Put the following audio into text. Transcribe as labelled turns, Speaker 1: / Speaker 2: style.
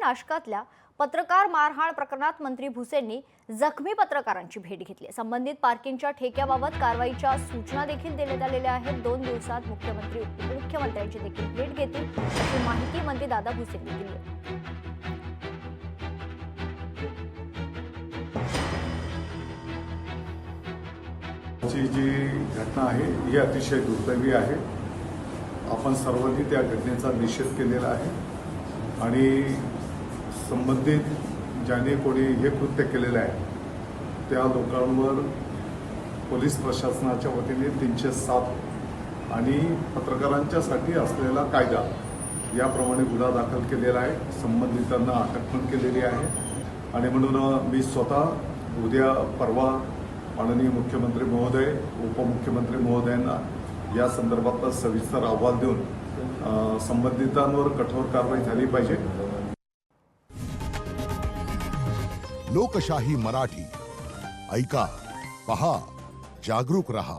Speaker 1: आष्कातल्या पत्रकार मारहाण प्रकरणात मंत्री भुसेंनी जखमी पत्रकारांची भेट घेतली। संबंधित पार्किंगच्या ठेक्याबाबत कारवाईच्या सूचना देखील देण्यात आलेल्या आहेत। 2 दिवसात मुख्यमंत्री उपमुख्यमंत्र्यांची देखील भेट घेतील अशी माहिती मंत्री दादा भुसेंनी दिली आहे।
Speaker 2: जी घटना आहे ही अतिशय दुर्दैवी आहे। आपण सर्वांनी त्या घटनेचा निषेध केलेला आहे आणि संबंधित ज्याने कोणी हे कृत्य केलेलं आहे त्या लोकांवर पोलीस प्रशासनाच्या वतीने 307 आणि पत्रकारांच्यासाठी असलेला कायदा याप्रमाणे गुन्हा दाखल केलेला आहे। संबंधितांना अटक पण केलेली आहे आणि म्हणून मी स्वतः उद्या परवा माननीय मुख्यमंत्री महोदय उपमुख्यमंत्री महोदयांना या संदर्भात सविस्तर अहवाल देऊन संबंधितांवर कठोर कारवाई झाली पाहिजे।
Speaker 3: लोकशाही मराठी ऐका, पहा, जागरूक रहा।